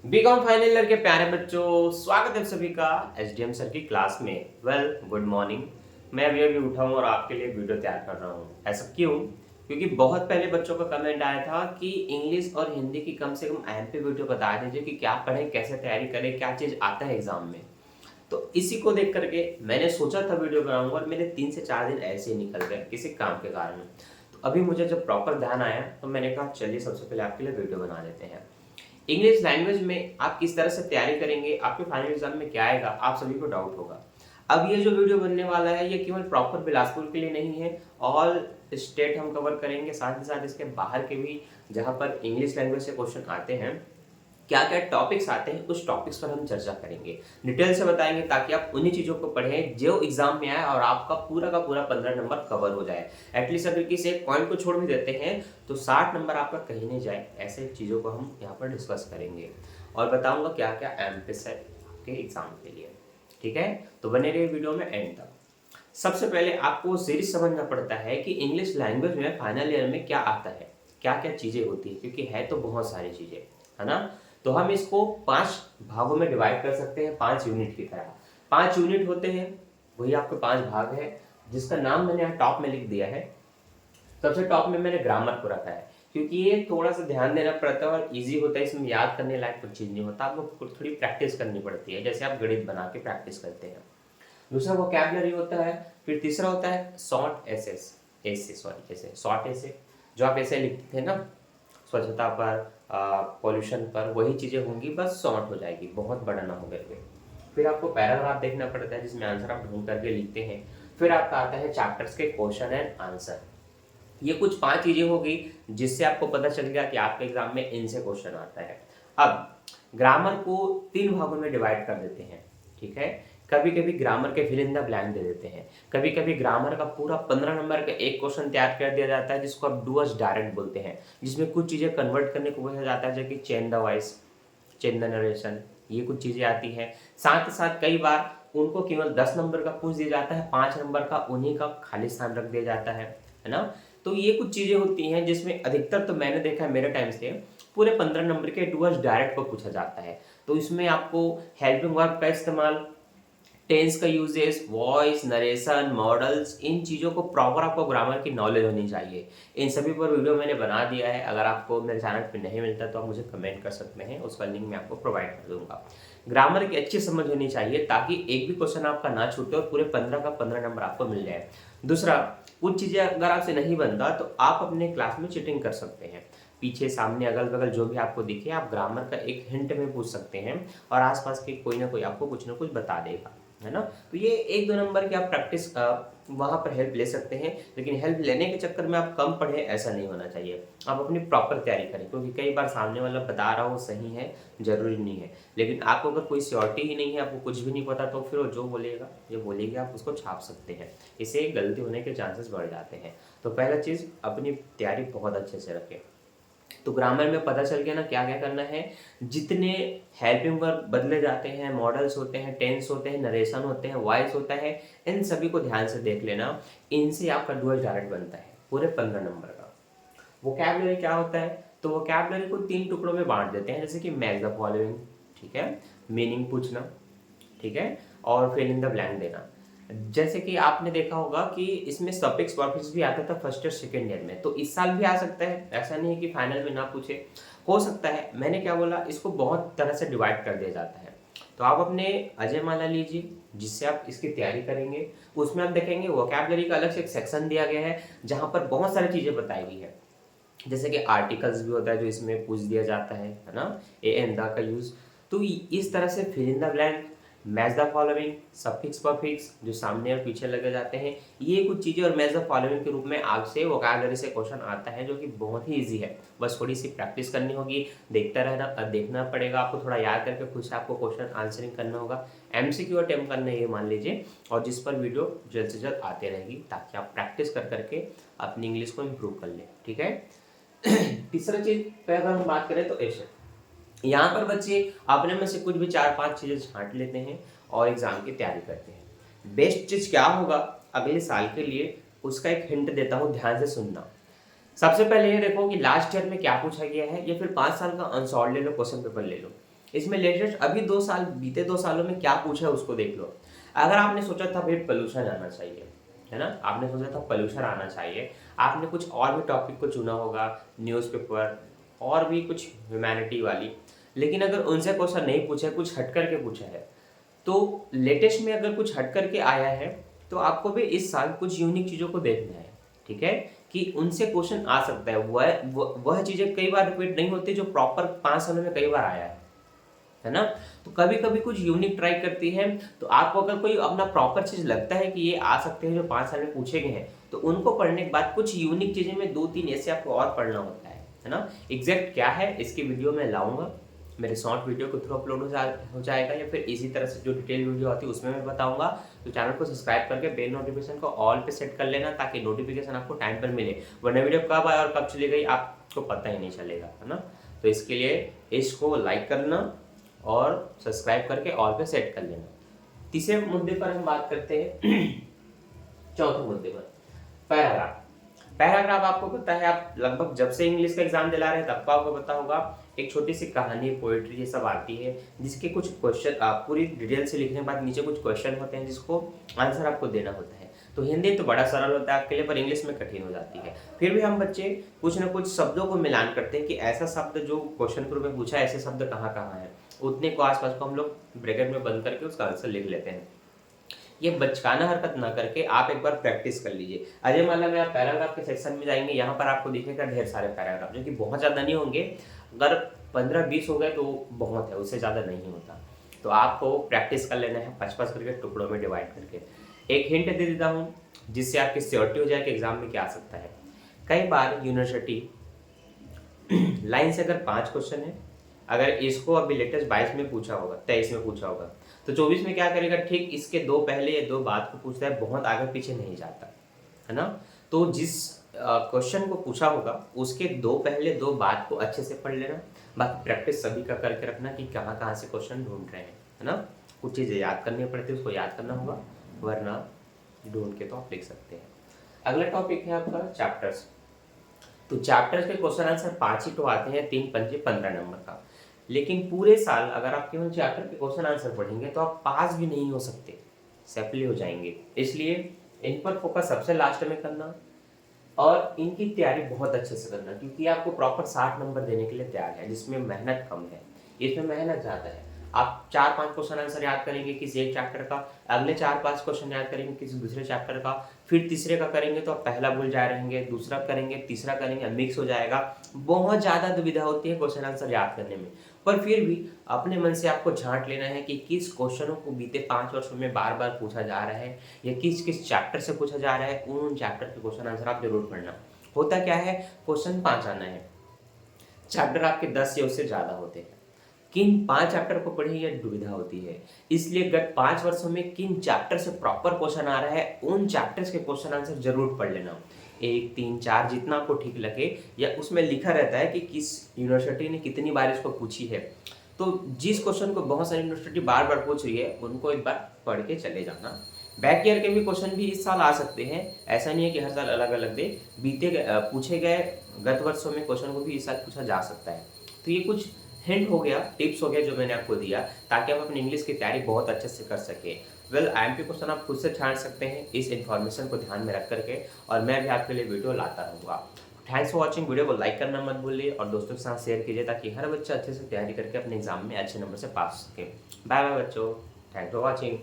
BCom final year के प्यारे बच्चों, स्वागत है सभी का एसडीएम सर की क्लास में। Good morning. मैं अभी उठा हूँ और आपके लिए वीडियो तैयार कर रहा हूँ। ऐसा क्यों? क्योंकि बहुत पहले बच्चों का कमेंट आया था कि इंग्लिश और हिंदी की कम से कम एमपी वीडियो बता दीजिए कि क्या पढ़ें, कैसे तैयारी करें, क्या चीज़ आता है एग्जाम में। तो इसी को देख करके मैंने सोचा था वीडियो बनाऊंगा और मेरे 3 से 4 दिन ऐसे ही निकल गए किसी काम के कारण। तो अभी मुझे जब प्रॉपर ध्यान आया तो मैंने कहा चलिए सबसे पहले आपके लिए वीडियो बना लेते हैं। इंग्लिश लैंग्वेज में आप किस तरह से तैयारी करेंगे, आपके फाइनल एग्जाम में क्या आएगा, आप सभी को डाउट होगा। अब ये जो वीडियो बनने वाला है ये केवल प्रॉपर बिलासपुर के लिए नहीं है, ऑल स्टेट हम कवर करेंगे, साथ ही साथ इसके बाहर के भी जहाँ पर इंग्लिश लैंग्वेज से क्वेश्चन आते हैं, क्या क्या टॉपिक्स आते हैं, उस टॉपिक्स पर हम चर्चा करेंगे, डिटेल से बताएंगे ताकि आप उन्हीं चीज़ों को पढ़ें जो एग्जाम में आए और आपका पूरा का पूरा 15 नंबर कवर हो जाए। एटलीस्ट अगर किसी एक पॉइंट को छोड़ भी देते हैं तो 60 नंबर आपका कहीं नहीं जाए। ऐसे चीज़ों को हम यहाँ पर डिस्कस करेंगे और बताऊंगा क्या क्या एमपीएस है आपके एग्जाम के लिए। ठीक है, तो बने रहिए वीडियो में एंड तक। सबसे पहले आपको सीरीज समझना पड़ता है कि इंग्लिश लैंग्वेज में फाइनल ईयर में क्या आता है, क्या क्या चीज़ें होती है, क्योंकि है तो बहुत सारी चीज़ें, है ना। तो हम इसको 5 भागों में डिवाइड कर सकते हैं, 5 यूनिट की तरह। 5 यूनिट होते हैं, वही आपके 5 भाग है, जिसका नाम मैंने यहाँ टॉप में लिख दिया है। सबसे टॉप में मैंने ग्रामर को रखा है क्योंकि ये थोड़ा सा ध्यान देना पड़ता है और इजी होता है, इसमें याद करने लायक कुछ चीज़ नहीं होता, आपको थोड़ी प्रैक्टिस करनी पड़ती है, जैसे आप गणित बना के प्रैक्टिस करते हैं। दूसरा वोकैबुलरी होता है, फिर तीसरा होता है शॉर्ट एसेस, ऐसे शॉर्ट ऐसे जो आप ऐसे लिखते थे ना, स्वच्छता पर, पॉल्यूशन पर, वही चीज़ें होंगी, बस शॉर्ट हो जाएगी, बहुत बड़ा ना हो करके। फिर आपको पैराग्राफ देखना पड़ता है जिसमें आंसर आप ढूंढ करके लिखते हैं। फिर आपका आता है चैप्टर्स के क्वेश्चन एंड आंसर। ये कुछ 5 चीजें होगी जिससे आपको पता चल गया कि आपके एग्जाम में इनसे क्वेश्चन आता है। अब ग्रामर को 3 भागों में डिवाइड कर देते हैं। ठीक है, कभी कभी ग्रामर के फिल इन द ब्लैंक दे देते हैं, कभी कभी ग्रामर का पूरा 15 नंबर का एक क्वेश्चन तैयार कर दिया जाता है जिसको आप डू अस डायरेक्ट बोलते हैं, जिसमें कुछ चीजें कन्वर्ट करने को बोला जाता है, जैसे कि chain the voice, chain the narration, ये कुछ चीजें आती हैं। साथ ही साथ कई बार उनको केवल 10 नंबर का पूछ दिया जाता है, 5 नंबर का उन्हीं का खाली स्थान रख दिया जाता है ना। तो ये कुछ चीजें होती हैं जिसमें अधिकतर तो मैंने देखा है मेरे टाइम से पूरे 15 नंबर के डूअर्स डायरेक्ट को पूछा जाता है। तो इसमें आपको हेल्पिंग वर्ब का इस्तेमाल, टेंस का यूजेस, वॉइस, नरेशन, मॉडल्स, इन चीज़ों को प्रॉपर आपको ग्रामर की नॉलेज होनी चाहिए। इन सभी पर वीडियो मैंने बना दिया है, अगर आपको मेरे चैनल पे नहीं मिलता तो आप मुझे कमेंट कर सकते हैं, उसका लिंक मैं आपको प्रोवाइड कर दूंगा। ग्रामर की अच्छी समझ होनी चाहिए ताकि एक भी क्वेश्चन आपका ना छूटे और पूरे 15 का 15 नंबर आपको मिल जाए। दूसरा, कुछ चीज़ें अगर आपसे नहीं बनता तो आप अपने क्लास में चीटिंग कर सकते हैं, पीछे सामने अगल बगल जो भी आपको दिखे आप ग्रामर का एक हिंट में पूछ सकते हैं और आसपास के कोई ना कोई आपको कुछ ना कुछ बता देगा, है ना। तो ये 1-2 नंबर की आप प्रैक्टिस वहाँ पर हेल्प ले सकते हैं, लेकिन हेल्प लेने के चक्कर में आप कम पढ़े ऐसा नहीं होना चाहिए। आप अपनी प्रॉपर तैयारी करें, क्योंकि कई बार सामने वाला बता रहा हो सही है, जरूरी नहीं है, लेकिन आपको अगर कोई श्योरिटी ही नहीं है, आपको कुछ भी नहीं पता, तो फिर वो जो बोलेगा ये बोलेगी आप उसको छाप सकते हैं, इससे गलती होने के चांसेस बढ़ जाते हैं। तो पहला चीज़, अपनी तैयारी बहुत अच्छे से रखें। तो ग्रामर में पता चल गया ना क्या क्या करना है। जितने हेल्पिंग वर्ब बदले जाते हैं, मॉडल्स होते हैं, टेंस होते हैं, नरेशन होते हैं, वॉइस होता है, इन सभी को ध्यान से देख लेना, इनसे आपका डुअल डायरेक्ट बनता है पूरे 15 नंबर का। वोकैबुलरी क्या होता है, तो वोकैबुलरी को 3 टुकड़ों में बांट देते हैं, जैसे कि मैच द फॉलोइंग, ठीक है, मीनिंग पूछना, ठीक है, और फिल इन द ब्लैंक देना। जैसे कि आपने देखा होगा कि इसमें सफिक्स वर्फिक्स भी आता था फर्स्ट और सेकेंड ईयर में, तो इस साल भी आ सकता है, ऐसा नहीं है कि फाइनल में ना पूछे, हो सकता है। मैंने क्या बोला, इसको बहुत तरह से डिवाइड कर दिया जाता है। तो आप अपने अजय माला लीजिए जिससे आप इसकी तैयारी करेंगे, उसमें आप देखेंगे वोकैबुलरी का अलग से एक सेक्शन दिया गया है जहाँ पर बहुत सारी चीज़ें बताई गई है, जैसे कि आर्टिकल्स भी होता है जो इसमें पूछ दिया जाता है ना, ए एंड द का यूज। तो इस तरह से fill in the blank, match the following, suffix prefix जो सामने और पीछे लगे जाते हैं, ये कुछ चीज़ें, और मैच द फॉलोइंग के रूप में आपसे वोकैबुलरी से क्वेश्चन आता है जो कि बहुत ही ईजी है, बस थोड़ी सी प्रैक्टिस करनी होगी, देखता रहना, देखना पड़ेगा आपको, थोड़ा याद करके खुद से आपको क्वेश्चन आंसरिंग करना होगा, एमसीक्यू अटेम्प्ट करना है ये मान लीजिए, और जिस पर वीडियो जल्द से जल्द आते रहेगी ताकि आप प्रैक्टिस कर करके अपनी इंग्लिश को इम्प्रूव कर लें। ठीक है, तीसरा चीज पे अगर हम बात करें तो ऐसे यहाँ पर बच्चे अपने में से कुछ भी 4-5 चीजें छांट लेते हैं और एग्जाम की तैयारी करते हैं। बेस्ट चीज क्या होगा अगले साल के लिए, उसका एक हिंट देता हूँ, ध्यान से सुनना। सबसे पहले ये देखो कि लास्ट ईयर में क्या पूछा गया है, या फिर 5 साल का आंसर ले लो, क्वेश्चन पेपर ले लो। इसमें लेटेस्ट अभी 2 साल बीते 2 सालों में क्या पूछा है उसको देख लो। अगर आपने सोचा था भाई पोल्यूशन आना चाहिए, है ना, आपने सोचा था पोल्यूशन आना चाहिए, आपने कुछ और भी टॉपिक को चुना होगा, न्यूज़पेपर और भी कुछ ह्यूमैनिटी वाली, लेकिन अगर उनसे क्वेश्चन नहीं पूछा है, कुछ हट करके पूछा है, तो लेटेस्ट में अगर कुछ हट करके आया है तो आपको भी इस साल कुछ यूनिक चीज़ों को देखना है, ठीक है, कि उनसे क्वेश्चन आ सकता है। वह चीज़ें कई बार रिपीट नहीं होती जो प्रॉपर 5 सालों में कई बार आया है ना। तो कभी कभी कुछ यूनिक ट्राई करती है, तो आपको अगर कोई अपना प्रॉपर चीज़ लगता है कि ये आ सकते हैं जो 5 साल में पूछे गए हैं, तो उनको पढ़ने के बाद कुछ यूनिक चीज़ें में 2-3 ऐसे आपको और पढ़ना होता है ना। एग्जैक्ट क्या है इसकी वीडियो मैं लाऊंगा, मेरे शॉर्ट वीडियो के थ्रू अपलोड हो जाएगा, या फिर इसी तरह से जो डिटेल वीडियो आती है उसमें मैं बताऊंगा। तो चैनल को सब्सक्राइब करके बेल नोटिफिकेशन को ऑल पे सेट कर लेना, ताकि नोटिफिकेशन आपको टाइम पर मिले, वरना वीडियो कब आए और कब चली गई आपको पता ही नहीं चलेगा, है ना। तो इसके लिए इसको लाइक करना और सब्सक्राइब करके ऑल पे सेट कर लेना। तीसरे मुद्दे पर हम बात करते हैं चौथे मुद्दे पर, पैराग्राफ। पैराग्राफ आपको पता है, आप लगभग जब से इंग्लिश का एग्जाम दिला रहे हैं तब का आपको पता होगा, एक छोटी सी कहानी, पोएट्री ये सब आती है, जिसके कुछ क्वेश्चन आप पूरी डिटेल से लिखने के बाद नीचे कुछ क्वेश्चन होते हैं जिसको आंसर आपको देना होता है। तो हिंदी तो बड़ा सरल होता है आपके लिए, पर इंग्लिश में कठिन हो जाती है। फिर भी हम बच्चे कुछ ना कुछ शब्दों को मिलान करते हैं कि ऐसा शब्द जो क्वेश्चन प्रूफ में पूछा है, ऐसे शब्द कहाँ कहाँ है, उतने को आसपास को हम लोग ब्रैकेट में बंद करके उसका आंसर लिख लेते हैं। ये बचकाना हरकत ना करके आप एक बार प्रैक्टिस कर लीजिए। अजय माला में आप पैराग्राफ के सेक्शन में जाएंगे, यहाँ पर आपको दिखेगा ढेर सारे पैराग्राफ, जो कि बहुत ज़्यादा नहीं होंगे, अगर 15-20 हो गए तो बहुत है, उससे ज़्यादा नहीं होता। तो आपको प्रैक्टिस कर लेना है 5-5 करके टुकड़ों में डिवाइड करके। एक हिंट दे देता हूँ जिससे आपकी श्योरिटी हो जाए कि एग्जाम में क्या आ सकता है। कई बार यूनिवर्सिटी लाइन से अगर 5 क्वेश्चन है, अगर इसको अभी लेटेस्ट 22 में पूछा होगा, 23 में पूछा होगा, तो 24 में क्या करेगा, ठीक इसके 2 पहले या 2 बाद को पूछता है, बहुत आगे पीछे नहीं जाता, है ना। तो जिस क्वेश्चन को पूछा होगा उसके 2 पहले 2 बाद को अच्छे से पढ़ लेना, बाकी प्रैक्टिस सभी का करके रखना कि कहाँ कहाँ से क्वेश्चन ढूंढ रहे हैं, है ना। कुछ चीज़ें याद करनी पड़ती है, उसको याद करना होगा, वरना ढूंढ के तो आप लिख सकते हैं। अगला टॉपिक है आपका चैप्टर्स। तो चैप्टर्स के क्वेश्चन आंसर 5 ही तो आते हैं, 3 पंजे 15 नंबर का। लेकिन पूरे साल अगर आप केवल चैप्टर के क्वेश्चन आंसर पढ़ेंगे तो आप पास भी नहीं हो सकते, सैपली हो जाएंगे। इसलिए इन पर फोकस सबसे लास्ट में करना और इनकी तैयारी बहुत अच्छे से करना, क्योंकि आपको प्रॉपर 60 नंबर देने के लिए तैयार है, जिसमें मेहनत कम है, इसमें मेहनत ज़्यादा है। आप 4-5 क्वेश्चन आंसर याद करेंगे किसी एक चैप्टर का, अगले 4-5 क्वेश्चन याद करेंगे किसी दूसरे चैप्टर का, फिर तीसरे का करेंगे तो आप पहला भूल जा रहेंगे, दूसरा करेंगे, तीसरा करेंगे, मिक्स हो जाएगा। बहुत ज़्यादा दुविधा होती है क्वेश्चन आंसर याद करने में। पर फिर भी अपने मन से आपको झांट लेना है कि किस क्वेश्चनों को बीते 5 वर्षों में बार बार पूछा जा रहा है, या किस किस चैप्टर से पूछा जा रहा है, उन चैप्टर के क्वेश्चन आंसर आप जरूर पढ़ना। होता क्या है, क्वेश्चन 5 आना है, चैप्टर आपके 10 या उससे ज़्यादा होते हैं, किन 5 चैप्टर को पढ़े यह दुविधा होती है। इसलिए गत 5 वर्षों में किन चैप्टर से प्रॉपर क्वेश्चन आ रहा है, उन चैप्टर्स के क्वेश्चन आंसर जरूर पढ़ लेना। 1, 3, 4 जितना आपको ठीक लगे, या उसमें लिखा रहता है कि किस यूनिवर्सिटी ने कितनी बार इसको पूछी है। तो जिस क्वेश्चन को बहुत सारी यूनिवर्सिटी बार बार पूछ रही है, उनको एक बार पढ़ के चले जाना। बैक ईयर के भी क्वेश्चन भी इस साल आ सकते हैं, ऐसा नहीं है कि हर साल अलग अलग दे, पूछे गए गत वर्षों में क्वेश्चन को भी इस साल पूछा जा सकता है। तो ये कुछ हिंट हो गया, टिप्स हो गया जो मैंने आपको दिया, ताकि आप अपनी इंग्लिश की तैयारी बहुत अच्छे से कर सके। वेल IMP क्वेश्चन आप खुद से छांट सकते हैं इस इन्फॉर्मेशन को ध्यान में रख करके, और मैं भी आपके लिए वीडियो लाता रहूँगा। थैंक्स फॉर वॉचिंग, वीडियो को लाइक करना मत भूलिए और दोस्तों के साथ शेयर कीजिए, ताकि हर बच्चा अच्छे से तैयारी करके अपने एग्जाम में अच्छे नंबर से पास हो सके। बाय बाय बच्चों, थैंक्स फॉर वॉचिंग।